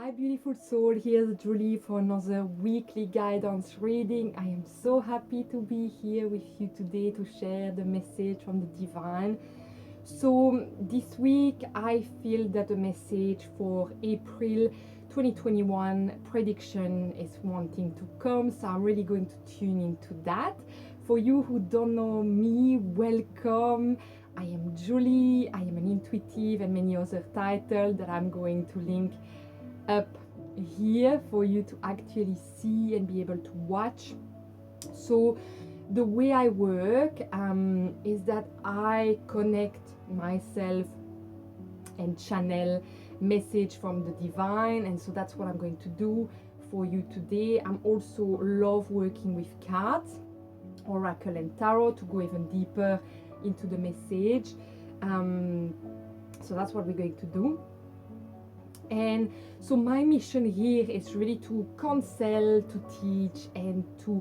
Hi beautiful soul, here's Julie for another weekly guidance reading. I am so happy to be here with you today to share the message from the divine. So this week I feel that the message for April 2021 prediction is wanting to come, so I'm really going to tune into that. For you who don't know me, welcome. I am Julie, I am an intuitive and many other titles that I'm going to link up here for you to actually see and be able to watch. So the way I work is that I connect myself and channel message from the divine, and so that's what I'm going to do for you today. I'm also love working with cards, oracle and tarot, to go even deeper into the message. So that's what we're going to do. And so my mission here is really to counsel, to teach, and to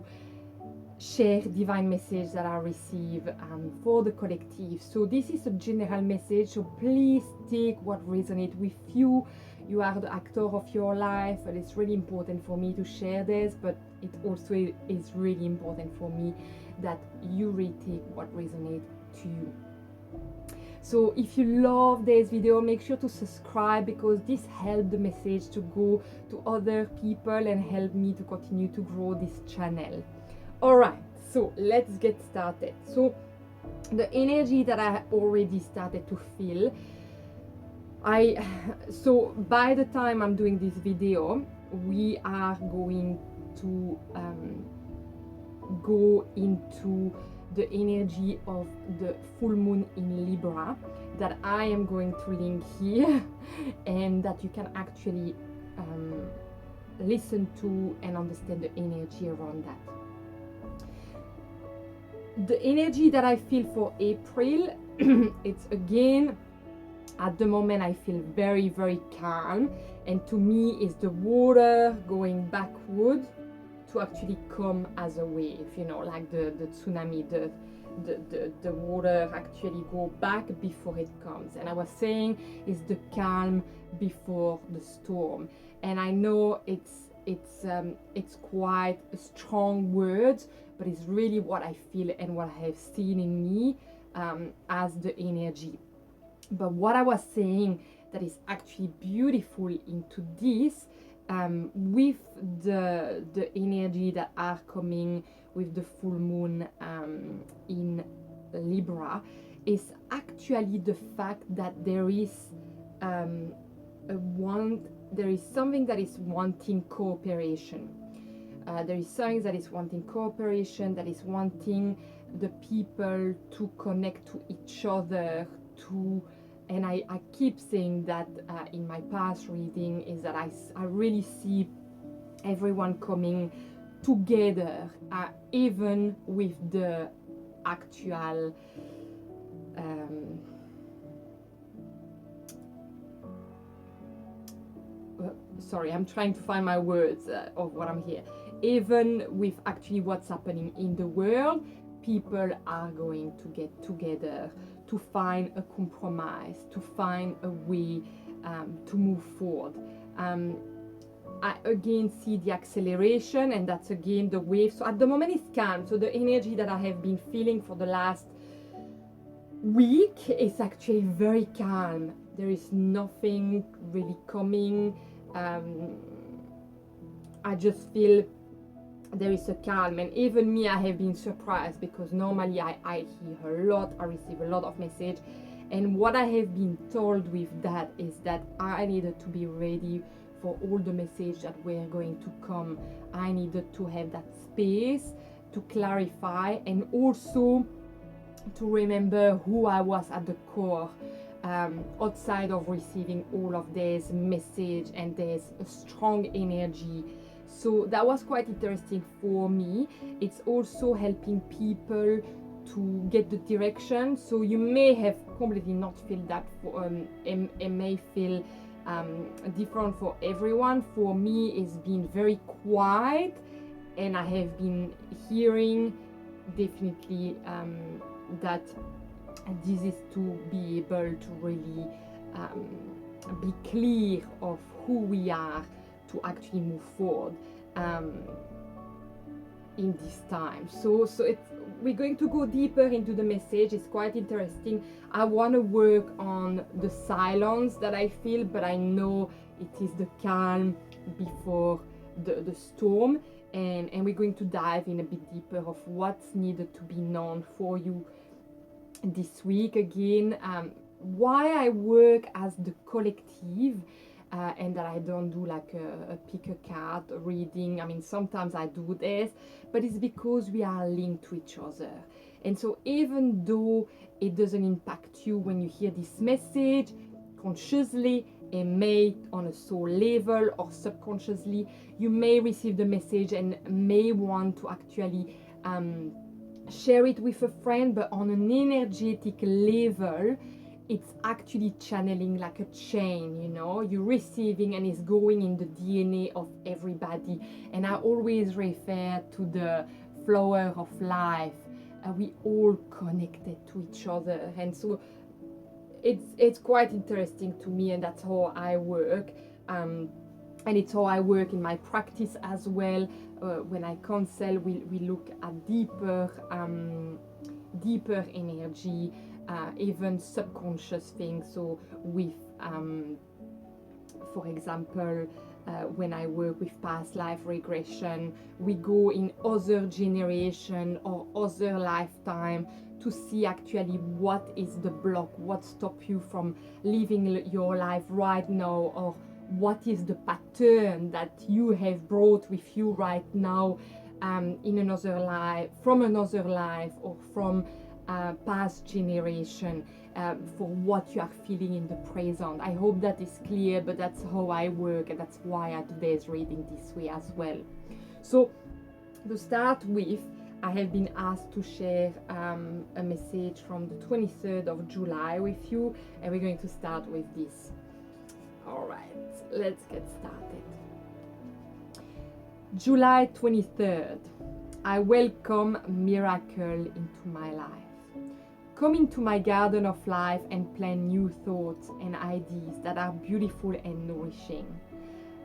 share divine message that I receive for the collective. So this is a general message, so please take what resonates with you. You are the actor of your life, and it's really important for me to share this, but it also is really important for me that you really take what resonates to you. So if you love this video, make sure to subscribe, because this helps the message to go to other people and help me to continue to grow this channel. Alright, so let's get started. So the energy that I already started to feel, so by the time I'm doing this video, we are going to go into the energy of the full moon in Libra that I am going to link here, and that you can actually listen to and understand the energy around that. The energy that I feel for April, it's again, at the moment I feel very, very calm, and to me is the water going backward to actually come as a wave, you know, like the tsunami, the water actually go back before it comes. And I was saying is the calm before the storm. And I know it's quite a strong word, but it's really what I feel and what I have seen in me as the energy. But what I was saying that is actually beautiful into this, with the energy that are coming with the full moon in Libra, is actually the fact that there is there is something that is wanting cooperation. There is something that is wanting cooperation, that is wanting the people to connect to each other, and I keep saying that in my past reading, is that I really see everyone coming together, even with the actual sorry, I'm trying to find my words of what I'm here. Even with actually what's happening in the world, people are going to get together to find a compromise, to find a way to move forward. I again see the acceleration, and that's again the wave. So at the moment it's calm. So the energy that I have been feeling for the last week is actually very calm. There is nothing really coming. I just feel there is a calm, and even me, I have been surprised, because normally I hear a lot, I receive a lot of message, and what I have been told with that is that I needed to be ready for all the message that were going to come. I needed to have that space to clarify, and also to remember who I was at the core, outside of receiving all of this message, and there's a strong energy. So that was quite interesting for me. It's also helping people to get the direction. So you may have completely not feel that, it may feel different for everyone. For me, it's been very quiet, and I have been hearing definitely that this is to be able to really be clear of who we are to actually move forward in this time. So we're going to go deeper into the message. It's quite interesting. I want to work on the silence that I feel, but I know it is the calm before the storm, and we're going to dive in a bit deeper of what's needed to be known for you this week. Again, why I work as the collective, and that I don't do like a pick a card reading. I mean, sometimes I do this, but it's because we are linked to each other. And so even though it doesn't impact you when you hear this message consciously, it may on a soul level or subconsciously, you may receive the message and may want to actually share it with a friend, but on an energetic level, it's actually channeling like a chain, you know, you're receiving and it's going in the DNA of everybody. And I always refer to the flower of life. We all connected to each other, and so it's quite interesting to me, and that's how I work, and it's how I work in my practice as well. When I counsel, we look at deeper energy, even subconscious things. So with for example, when I work with past life regression, we go in other generation or other lifetime to see actually what is the block, what stops you from living your life right now, or what is the pattern that you have brought with you right now, in another life, from another life, or from past generation, for what you are feeling in the present. I hope that is clear, but that's how I work, and that's why I do this reading this way as well. So to start with, I have been asked to share a message from the 23rd of July with you, and we're going to start with this. All right, let's get started. July 23rd. I welcome miracle into my life. Come into my garden of life and plant new thoughts and ideas that are beautiful and nourishing.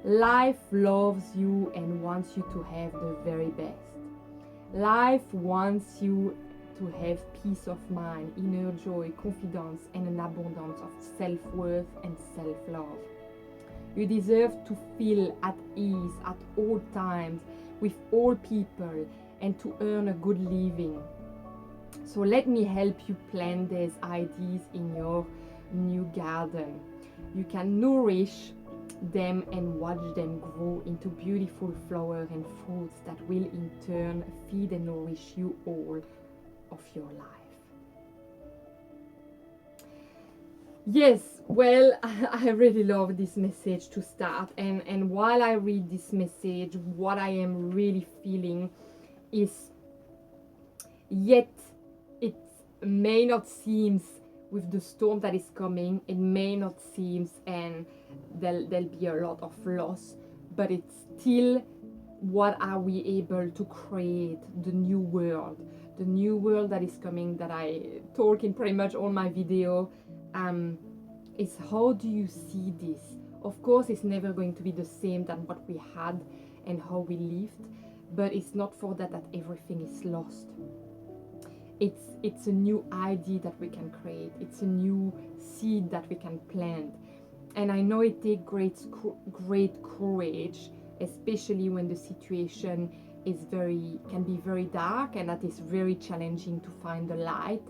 Life loves you and wants you to have the very best. Life wants you to have peace of mind, inner joy, confidence, and an abundance of self-worth and self-love. You deserve to feel at ease at all times with all people and to earn a good living. So let me help you plant these ideas in your new garden. You can nourish them and watch them grow into beautiful flowers and fruits that will in turn feed and nourish you all of your life. Yes, well, I really love this message to start, and while I read this message, what I am really feeling is, yet it may not seem, with the storm that is coming, it may not seem, and there'll be a lot of loss, but it's still, what are we able to create? The new world that is coming, that I talk in pretty much all my video, is how do you see this? Of course, it's never going to be the same than what we had and how we lived, but it's not for that everything is lost. It's a new idea that we can create. It's a new seed that we can plant. And I know it takes great courage, especially when the situation can be very dark, and that is very challenging to find the light.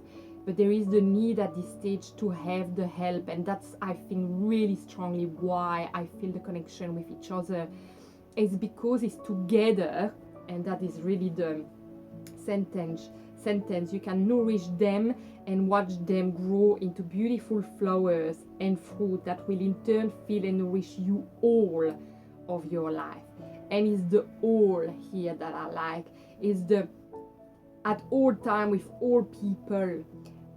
But there is the need at this stage to have the help, and that's, I think, really strongly why I feel the connection with each other, is because it's together, and that is really the sentence, you can nourish them and watch them grow into beautiful flowers and fruit that will in turn feed and nourish you all of your life. And it's the all here that I like, is the at all time with all people,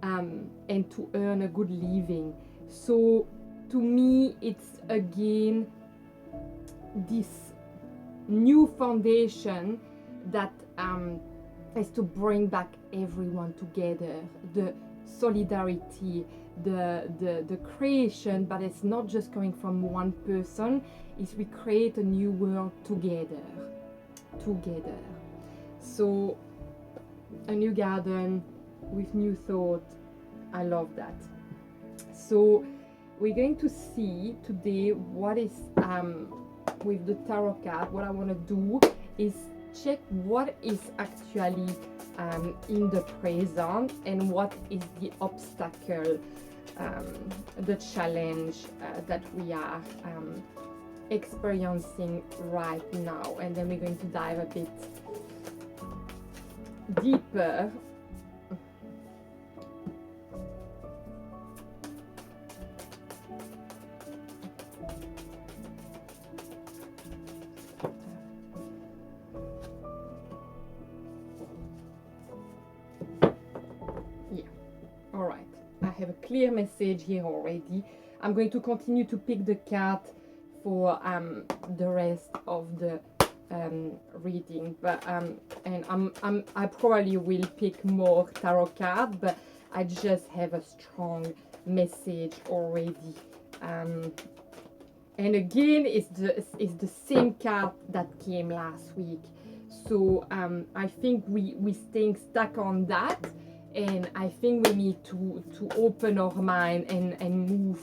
and to earn a good living. So to me, it's again this new foundation that is to bring back everyone together, the solidarity, the creation, but it's not just coming from one person, is we create a new world together. So a new garden with new thought. I love that. So we're going to see today what is with the tarot card. What I want to do is check what is actually in the present and what is the obstacle, the challenge that we are experiencing right now. And then we're going to dive a bit deeper. Clear message here already. I'm going to continue to pick the card for the rest of the reading, but and I probably will pick more tarot cards, but I just have a strong message already. And again, it's the same card that came last week. So I think we staying stuck on that. And I think we need to open our mind and move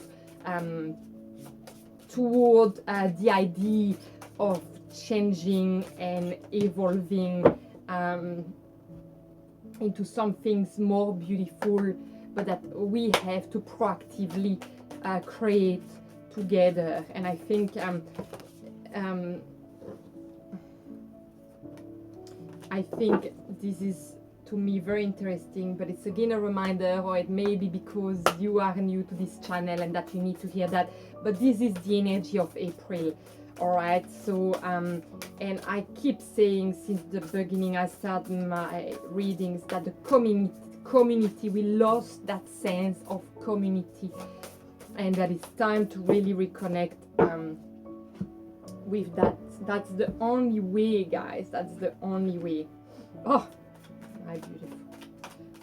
toward the idea of changing and evolving into some things more beautiful, but that we have to proactively create together. And I think this is, to me, very interesting, but it's again a reminder, or it may be because you are new to this channel and that you need to hear that, but this is the energy of April. All right, so and I keep saying since the beginning I started my readings that the community, we lost that sense of community, and that it's time to really reconnect with that. That's the only way, guys. That's the only way. Oh, my beautiful.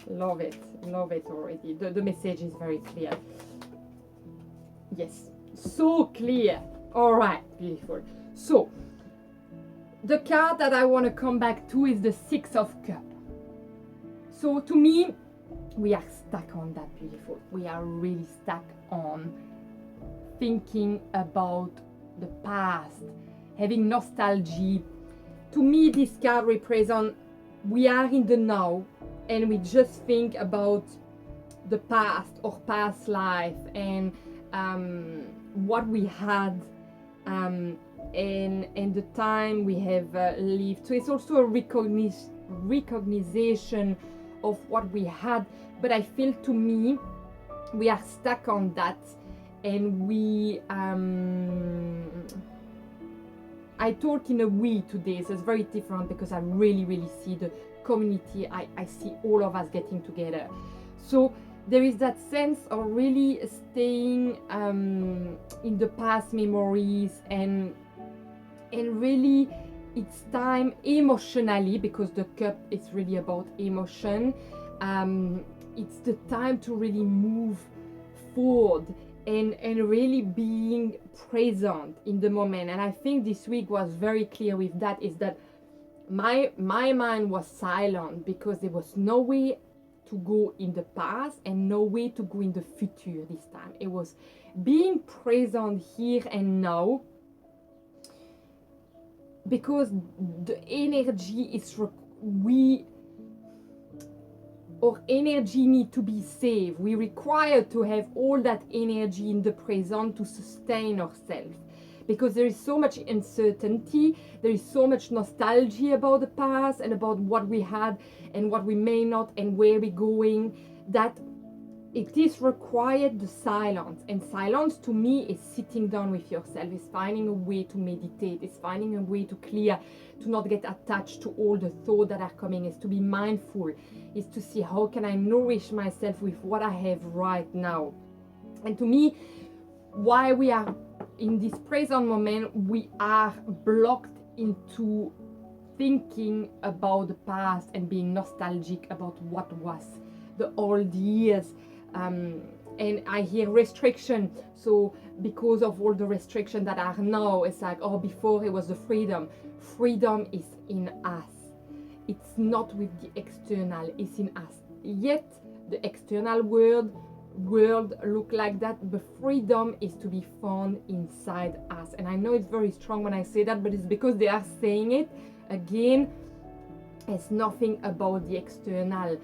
Love it already. The message is very clear. Yes, so clear. All right, beautiful. So the card that I want to come back to is the Six of Cups. So to me, we are stuck on that, beautiful. We are really stuck on thinking about the past, having nostalgia. To me, this card represents we are in the now and we just think about the past or past life and what we had and the time we have lived. So it's also a recognition of what we had, but I feel, to me, we are stuck on that, and we I talk in a we today, so it's very different because I really see the community. I see all of us getting together. So there is that sense of really staying in the past memories, and really it's time emotionally, because the cup is really about emotion. It's the time to really move forward and really being present in the moment. And I think this week was very clear with that, is that my mind was silent because there was no way to go in the past and no way to go in the future this time. It was being present here and now, because the energy is our energy need to be saved. We require to have all that energy in the present to sustain ourselves, because there is so much uncertainty, there is so much nostalgia about the past and about what we had and what we may not and where we're going, that it is required the silence. And silence, to me, is sitting down with yourself, is finding a way to meditate, is finding a way to clear, to not get attached to all the thoughts that are coming, is to be mindful, is to see how can I nourish myself with what I have right now. And to me, while we are in this present moment, we are blocked into thinking about the past and being nostalgic about what was the old years. And I hear restriction. So because of all the restrictions that are now, it's like, oh, before it was the freedom. Freedom is in us. It's not with the external, it's in us. Yet the external world look like that, but freedom is to be found inside us. And I know it's very strong when I say that, but it's because they are saying it again. It's nothing about the external.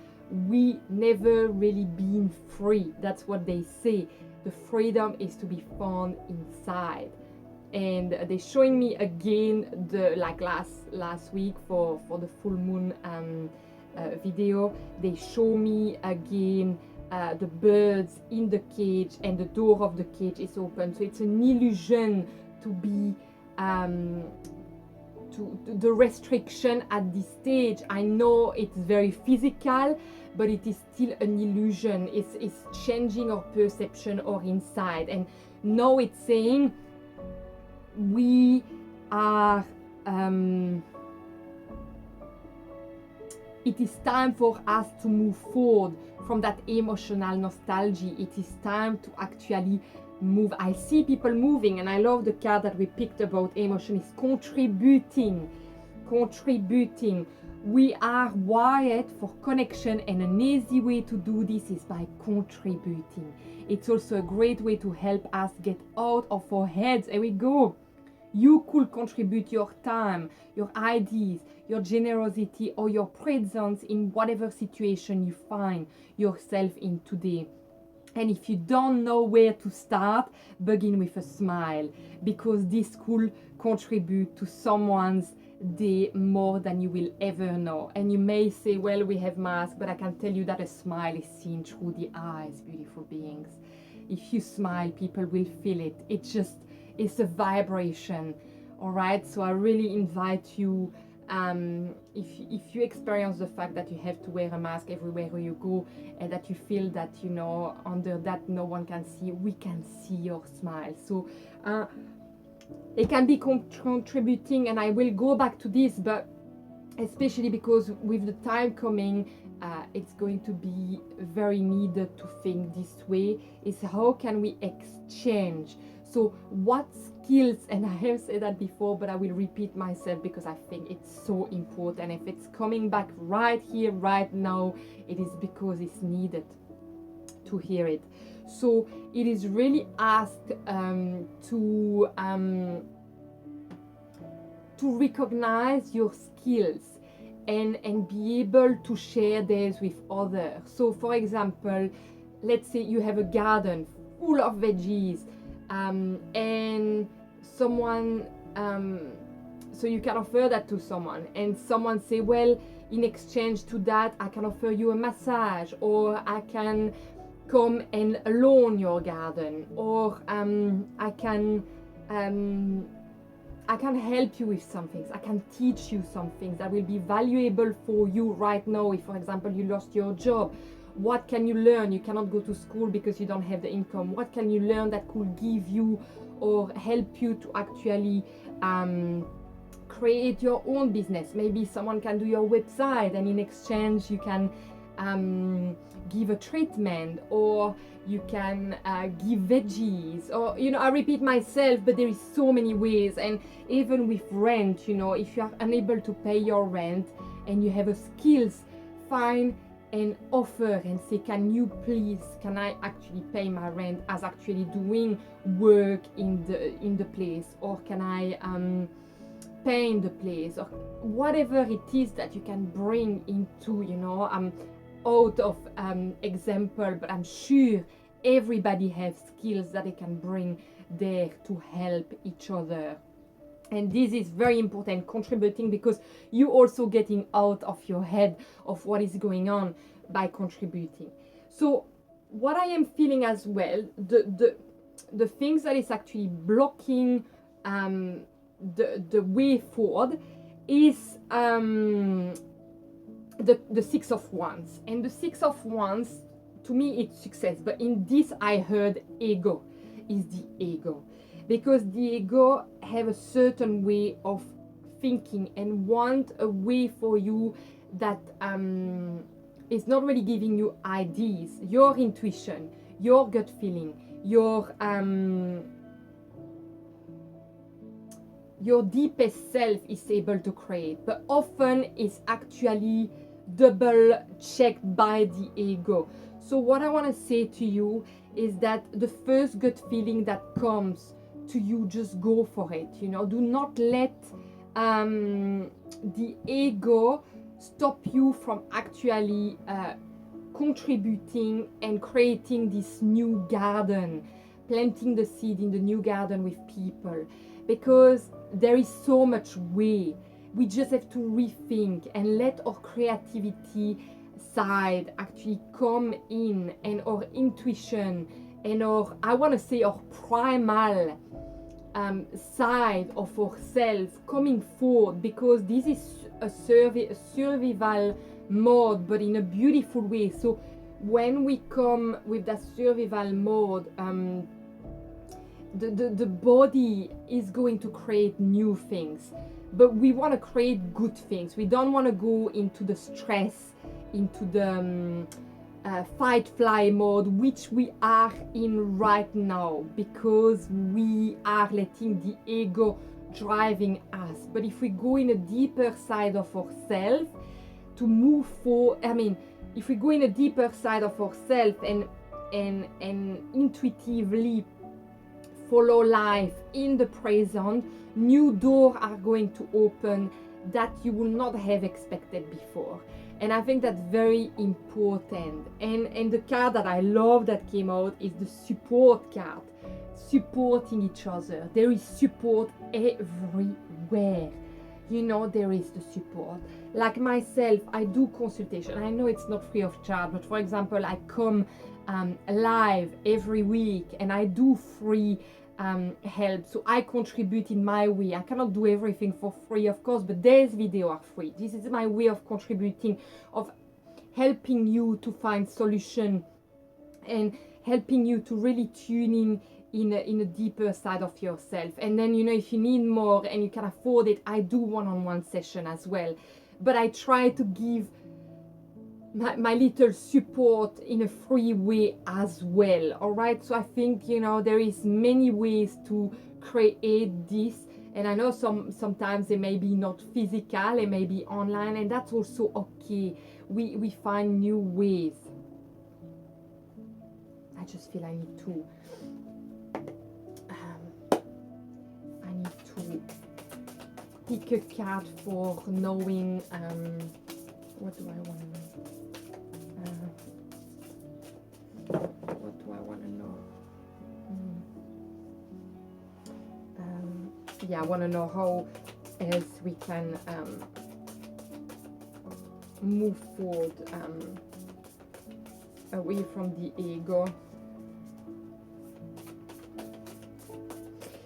We never really been free. That's what they say. The freedom is to be found inside. And they're showing me again the last week for the full moon video. They show me again the birds in the cage, and the door of the cage is open. So it's an illusion to be to the restriction at this stage. I know it's very physical, but it is still an illusion. It's changing our perception or inside. And now it's saying we are it is time for us to move forward from that emotional nostalgia. It is time to actually move. I see people moving, and I love the card that we picked about emotion is contributing. We are wired for connection, and an easy way to do this is by contributing. It's also a great way to help us get out of our heads. Here we go. You could contribute your time, your ideas, your generosity, or your presence in whatever situation you find yourself in today. And if you don't know where to start, begin with a smile, because this could contribute to someone's day more than you will ever know. And you may say, well, we have masks, but I can tell you that a smile is seen through the eyes, beautiful beings. If you smile, people will feel it. It's a vibration. All right, so I really invite you, if you experience the fact that you have to wear a mask everywhere where you go, and that you feel that, you know, under that no one can see, we can see your smile. So it can be contributing, and I will go back to this, but especially because with the time coming, it's going to be very needed to think this way, is how can we exchange. So what skills, and I have said that before, but I will repeat myself because I think it's so important. If it's coming back right here, right now, it is because it's needed to hear it. So it is really asked to recognize your skills and be able to share theirs with others. So for example, let's say you have a garden full of veggies, and someone so you can offer that to someone, and someone say, well, in exchange to that I can offer you a massage, or I can come and loan your garden, or I can help you with some things. I can teach you some things that will be valuable for you right now. If for example you lost your job, what can you learn? You cannot go to school because you don't have the income. What can you learn that could give you or help you to actually create your own business? Maybe someone can do your website, and in exchange you can give a treatment, or you can give veggies, or, you know, I repeat myself, but there is so many ways. And even with rent, you know, if you are unable to pay your rent and you have a skills, find and offer and say, can I actually pay my rent as actually doing work in the place, or can I paint the place, or whatever it is that you can bring into, you know, out of example, but I'm sure everybody has skills that they can bring there to help each other. And this is very important, contributing, because you also getting out of your head of what is going on by contributing. So what I am feeling as well, the things that is actually blocking the way forward is the Six of Wands. And the Six of Wands, to me, it's success. But in this, I heard ego is the ego. Because the ego have a certain way of thinking and want a way for you that is not really giving you ideas. Your intuition, your gut feeling, your deepest self is able to create, but often is actually double checked by the ego. So what I want to say to you is that the first gut feeling that comes to you, just go for it. You know, do not let the ego stop you from actually contributing and creating this new garden, planting the seed in the new garden with people, because there is so much way. We just have to rethink and let our creativity side actually come in, and our intuition and our, I want to say, our primal side of ourselves coming forward, because this is a survival mode, but in a beautiful way. So when we come with that survival mode, the body is going to create new things, but we want to create good things. We don't want to go into the stress, into the fight fly mode, which we are in right now, because we are letting the ego driving us. But if we go in a deeper side of ourselves to move forward, if we go in a deeper side of ourselves and intuitively follow life in the present, new doors are going to open that you will not have expected before. And I think that's very important. And the card that I love that came out is the support card. Supporting each other. There is support everywhere. You know, there is the support. Like myself, I do consultation. I know it's not free of charge, but for example, I come live every week and I do free help. So I contribute in my way. I cannot do everything for free, of course, but these videos are free. This is my way of contributing, of helping you to find solution and helping you to really tune in a deeper side of yourself. And then, you know, if you need more and you can afford it, I do one-on-one session as well. But I try to give my little support in a free way as well. All right, so I think, you know, there is many ways to create this, and I know sometimes they may be not physical, they may be online, and that's also okay. We find new ways. I just feel I need to pick a card for knowing what do I want to know. What do I want to know? Yeah, I want to know how else we can move forward away from the ego.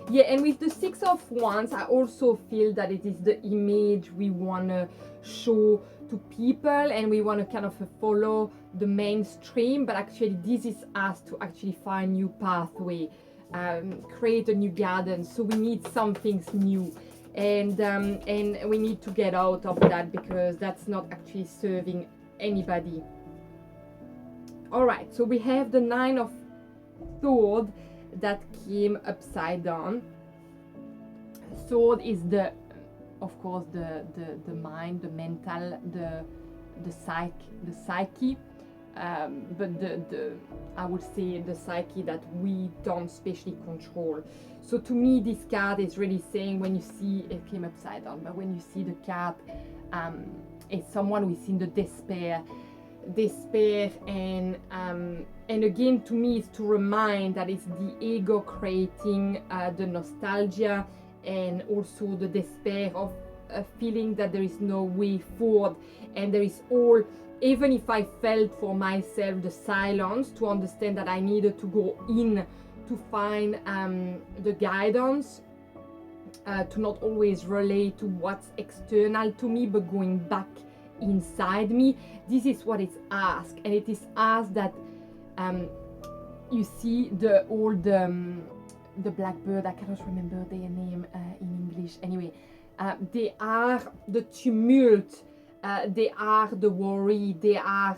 Yeah, and with the Six of Wands, I also feel that it is the image we want to show to people, and we want to kind of follow the mainstream, but actually this is us to actually find new pathway, create a new garden. So we need some things new, and we need to get out of that, because that's not actually serving anybody. All right, so we have the Nine of Swords that came upside down. Sword is of course the mind, the mental, the psyche, but the I would say the psyche that we don't specially control. So to me, this card is really saying, when you see it came upside down, but when you see the card, it's someone who's in the despair, and again, to me, it's to remind that it's the ego creating the nostalgia, and also the despair of a feeling that there is no way forward. And there is all, even if I felt for myself the silence, to understand that I needed to go in to find the guidance, to not always relate to what's external to me, but going back inside me. This is what is asked, and it is asked that you see the blackbird, I cannot remember their name in English. Anyway, they are the tumult they are the worry, they are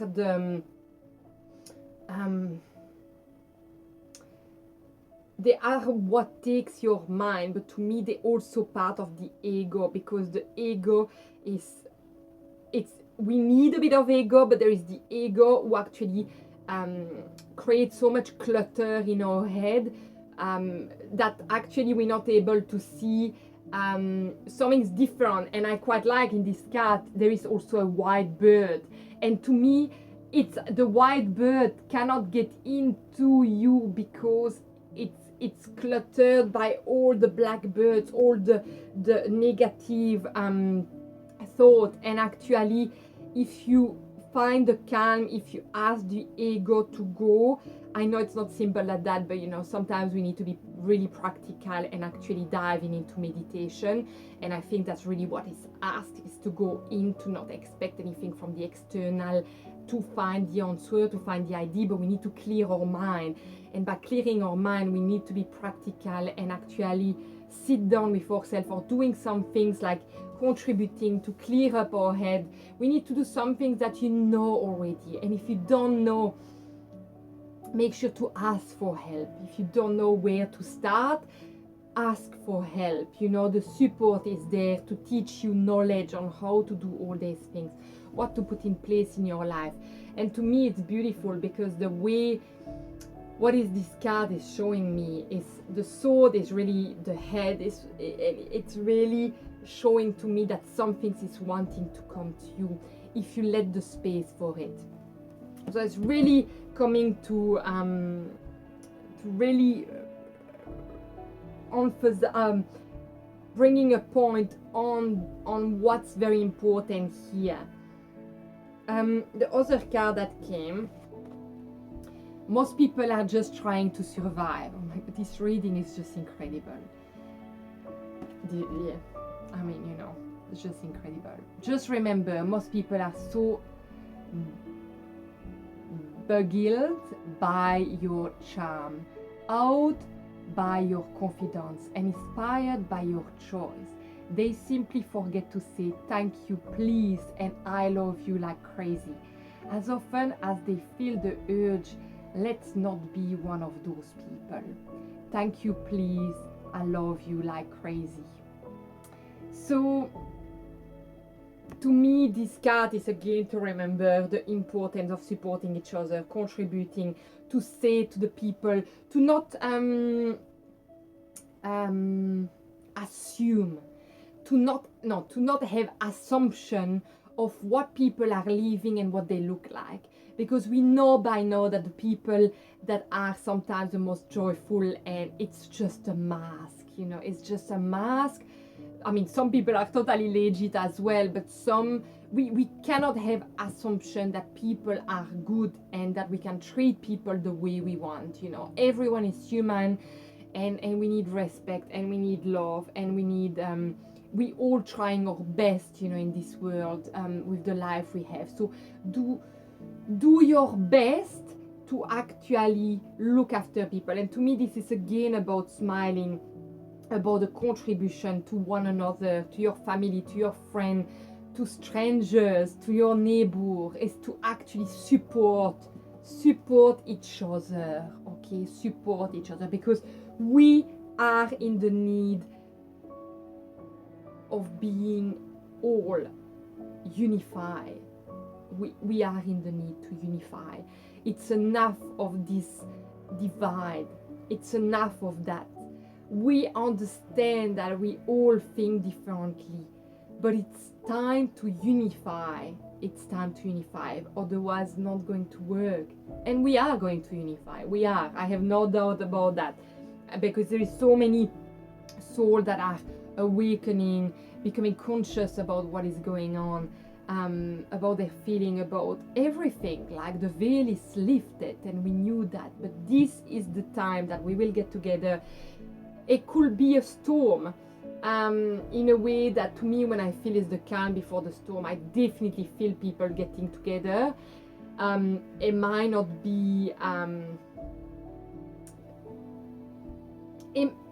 they are what takes your mind, but to me they're also part of the ego, because the ego we need a bit of ego, but there is the ego who actually creates so much clutter in our head that actually we're not able to see something's different. And I quite like in this card there is also a white bird, and to me it's the white bird cannot get into you because it's cluttered by all the black birds, all the negative thought. And actually if you find the calm, if you ask the ego to go, I know it's not simple like that, but you know, sometimes we need to be really practical and actually diving into meditation. And I think that's really what is asked, is to go in, to not expect anything from the external, to find the answer, to find the idea, but we need to clear our mind. And by clearing our mind, we need to be practical and actually sit down with ourselves, or doing some things like contributing to clear up our head. We need to do some things that you know already, and if you don't know, make sure to ask for help. If you don't know where to start, ask for help. You know, the support is there to teach you knowledge on how to do all these things, what to put in place in your life. And to me it's beautiful, because the way what is this card is showing me is the sword is really the head, it's really showing to me that something is wanting to come to you if you let the space for it. So it's really coming to really bringing a point on what's very important here. The other card that came, most people are just trying to survive. Oh my God, this reading is just incredible. Yeah, I mean, you know, it's just incredible. Just remember, most people are so beguiled by your charm, awed by your confidence, and inspired by your choice. They simply forget to say thank you, please, and I love you like crazy. As often as they feel the urge, let's not be one of those people. Thank you, please, I love you like crazy. So to me, this card is again to remember the importance of supporting each other, contributing, to say to the people, to not assume, to not have assumption of what people are living and what they look like, because we know by now that the people that are sometimes the most joyful, and it's just a mask, you know, it's just a mask. I mean, some people are totally legit as well, but some, we cannot have assumption that people are good and that we can treat people the way we want, you know. Everyone is human, and we need respect, and we need love, and we need, we all trying our best, you know, in this world, with the life we have. So do your best to actually look after people. And to me, this is again about smiling, about the contribution to one another, to your family, to your friend, to strangers, to your neighbor, is to actually support each other, okay? Support each other, because we are in the need of being all unified. We are in the need to unify. It's enough of this divide. It's enough of that. We understand that we all think differently, but it's time to unify. It's time to unify, otherwise it's not going to work. And we are going to unify. We are. I have no doubt about that, because there is so many souls that are awakening, becoming conscious about what is going on, about their feeling, about everything. Like the veil is lifted, and we knew that. But this is the time that we will get together. It could be a storm, in a way that to me, when I feel is the calm before the storm, I definitely feel people getting together. It might not be,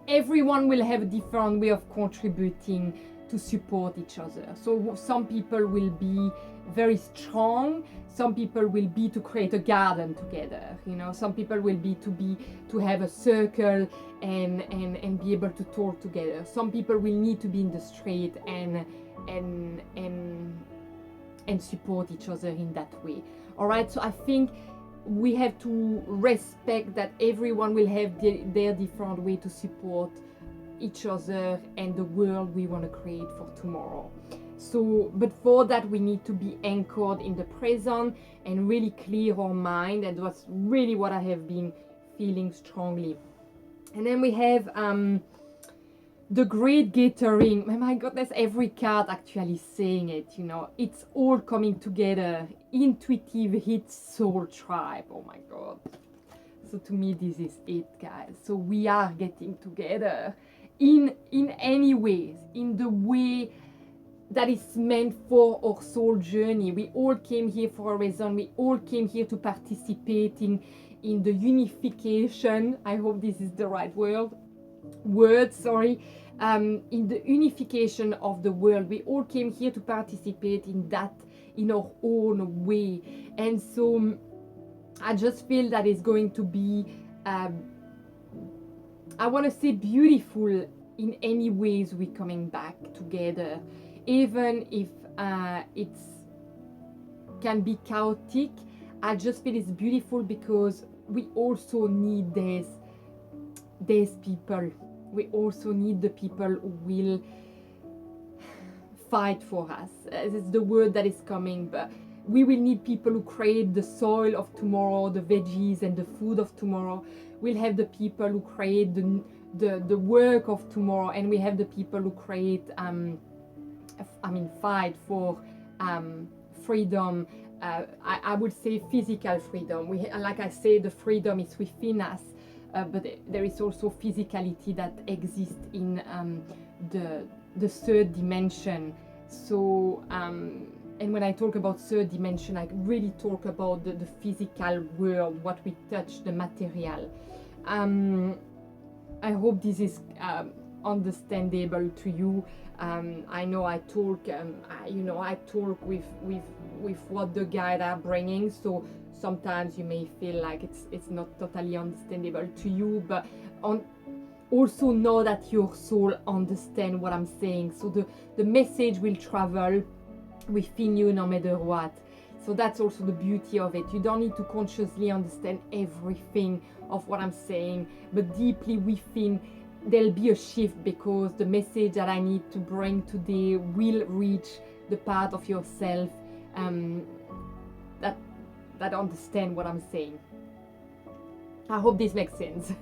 everyone will have a different way of contributing to support each other. So some people will be very strong, some people will be to create a garden together, you know, some people will be to have a circle and be able to talk together. Some people will need to be in the street and support each other in that way. All right, so I think we have to respect that everyone will have their different way to support each other and the world we want to create for tomorrow. So, but for that we need to be anchored in the present and really clear our mind, and that's really what I have been feeling strongly. And then we have the great gathering. Oh my goodness, every card actually saying it, you know, it's all coming together. Intuitive hit soul tribe. Oh my god. So to me this is it, guys. So we are getting together in any ways, in the way that is meant for our soul journey. We all came here for a reason. We all came here to participate in the unification. I hope this is the right word, in the unification of the world. We all came here to participate in that in our own way. And so I just feel that it's going to be I want to say beautiful in any ways we're coming back together, even if it can be chaotic. I just feel it's beautiful because we also need these people. We also need the people who will fight for us. It's the word that is coming, but we will need people who create the soil of tomorrow, the veggies and the food of tomorrow. We'll have the people who create the work of tomorrow, and we have the people who create fight for freedom. I would say physical freedom. Like I say, the freedom is within us, but there is also physicality that exists in the third dimension. So and when I talk about third dimension, I really talk about the physical world, what we touch, the material. I hope this is understandable to you. I know I talk, I talk with what the guide are bringing, so sometimes you may feel like it's not totally understandable to you, but also know that your soul understands what I'm saying. So the message will travel within you no matter what. So that's also the beauty of it. You don't need to consciously understand everything of what I'm saying, but deeply within there'll be a shift, because the message that I need to bring today will reach the part of yourself that understand what I'm saying. I hope this makes sense.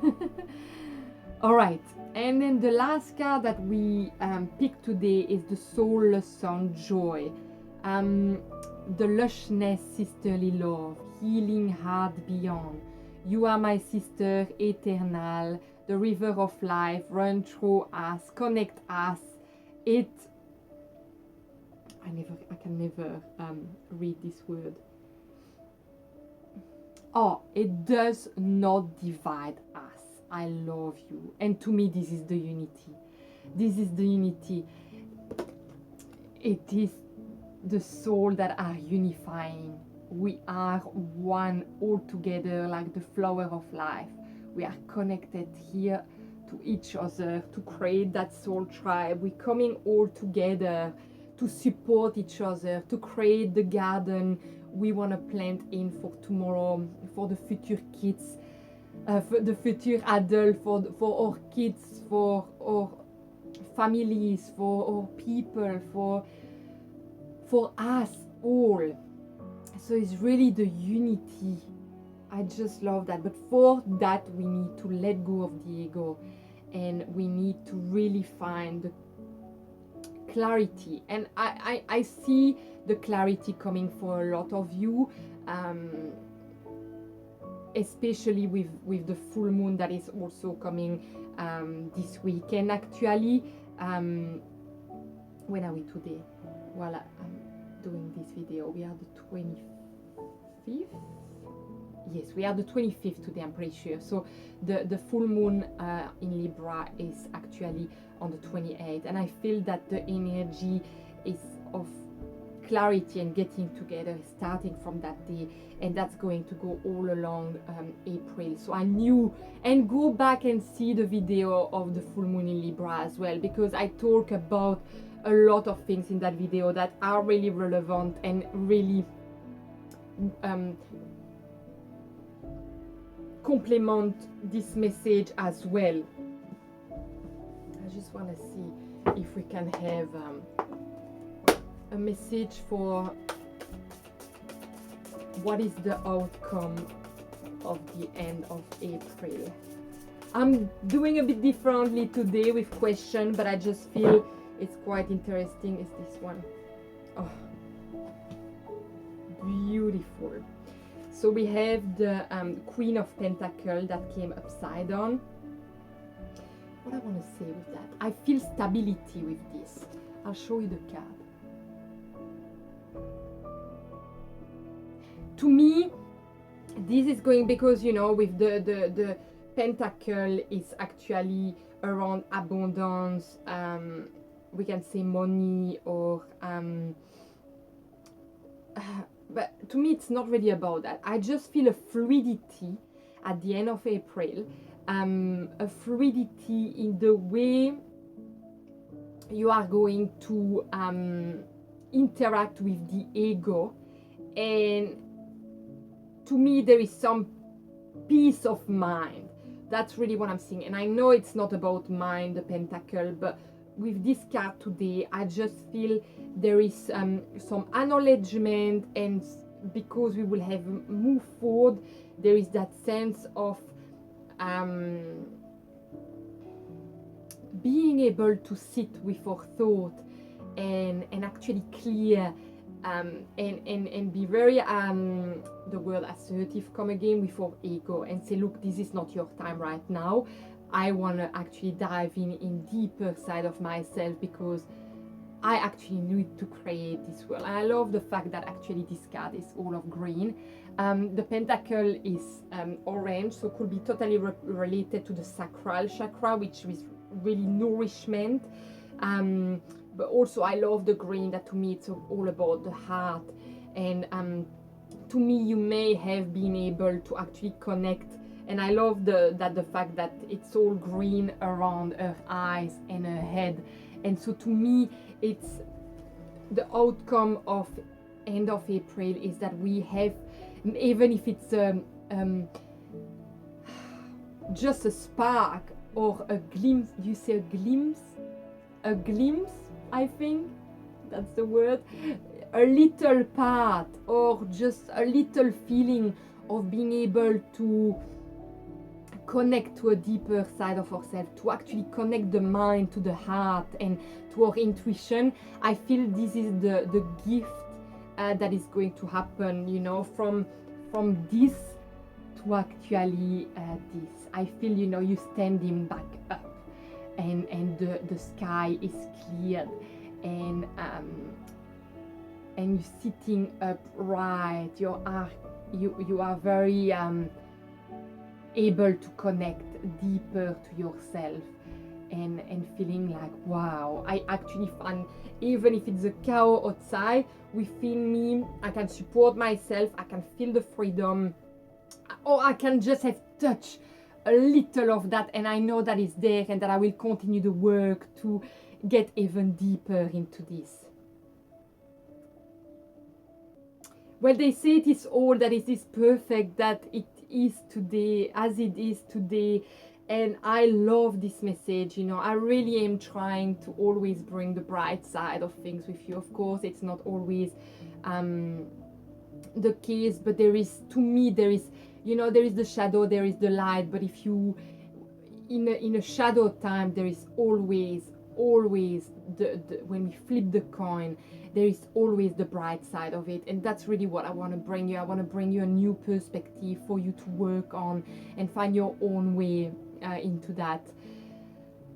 All right, and then the last card that we picked today is the Soulless Sun Joy. The lushness, sisterly love, healing heart beyond. You are my sister, eternal. The river of life, run through us, connect us. I can never read this word. Oh, it does not divide us. I love you. And to me, this is the unity. This is the unity. It is the soul that are unifying. We are one all together, like the flower of life. We are connected here to each other to create that soul tribe. We're coming all together to support each other, to create the garden we want to plant in for tomorrow, for the future kids, for the future adults, for our kids, for our families, for our people, for us all. So it's really the unity. I just love that. But for that, we need to let go of the ego, and we need to really find the clarity. And I see the clarity coming for a lot of you, especially with the full moon that is also coming this weekend. Actually, when are we today? While I'm doing this video, we are the 25th. yes, we are the 25th today, I'm pretty sure. So the full moon in Libra is actually on the 28th, and I feel that the energy is of clarity and getting together starting from that day, and that's going to go all along April. So I knew, and go back and see the video of the full moon in Libra as well, because I talk about a lot of things in that video that are really relevant and really complement this message as well. I just want to see if we can have a message for what is the outcome of the end of April. I'm doing a bit differently today with question, but I just feel it's quite interesting. Is this one? Oh, beautiful. So we have the Queen of Pentacles that came upside down. What I want to say with that, I feel stability with this. I'll show you the card. To me, this is going, because you know, with the pentacle is actually around abundance, we can say money, or but to me it's not really about that. I just feel a fluidity at the end of April, a fluidity in the way you are going to interact with the ego, and to me there is some peace of mind. That's really what I'm seeing. And I know it's not about mind, the pentacle, but with this card today, I just feel there is some acknowledgement, and because we will have moved forward, there is that sense of being able to sit with our thought and actually clear and be very the word assertive come again with our ego, and say, look, this is not your time right now. I want to actually dive in deeper side of myself, because I actually need to create this world. And I love the fact that actually this card is all of green. The pentacle is orange, so could be totally related to the sacral chakra, which is really nourishment. But also I love the green, that to me it's all about the heart. And to me, you may have been able to actually connect. And I love the fact that it's all green around her eyes and her head. And so to me, it's the outcome of end of April is that we have, even if it's just a spark or a glimpse, you say a glimpse, I think that's the word, a little part or just a little feeling of being able to connect to a deeper side of ourselves, to actually connect the mind to the heart and to our intuition. I feel this is the gift that is going to happen, you know, from this to actually this. I feel, you know, you standing back up and the sky is cleared, and you sitting upright. You are very able to connect deeper to yourself, and feeling like, wow, I actually find, even if it's a cow outside, within me, I can support myself, I can feel the freedom, or I can just have touch a little of that, and I know that it's there, and that I will continue the work to get even deeper into this. Well, they say it is all that it is perfect, that it is today, as it is today. And I love this message, you know. I really am trying to always bring the bright side of things with you. Of course, it's not always the case, but there is, to me, there is, you know, there is the shadow, there is the light. But if you, in a shadow time, there is always the when we flip the coin, there is always the bright side of it. And that's really what I want to bring you. I want to bring you a new perspective for you to work on and find your own way into that.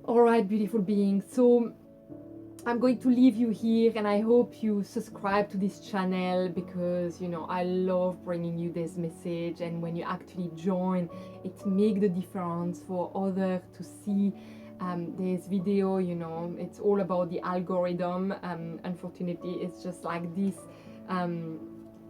All right, beautiful beings. So I'm going to leave you here, and I hope you subscribe to this channel, because you know I love bringing you this message, and when you actually join, it makes the difference for others to see this video. You know, it's all about the algorithm. Unfortunately, it's just like this.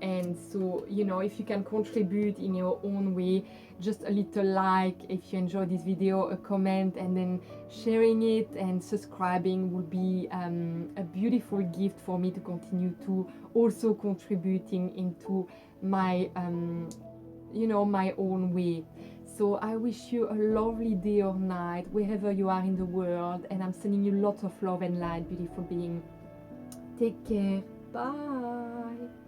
And so, you know, if you can contribute in your own way, just a little like if you enjoy this video, a comment, and then sharing it and subscribing will be a beautiful gift for me to continue to also contributing into my you know, my own way. So I wish you a lovely day or night wherever you are in the world, and I'm sending you lots of love and light, beautiful being. Take care. Bye.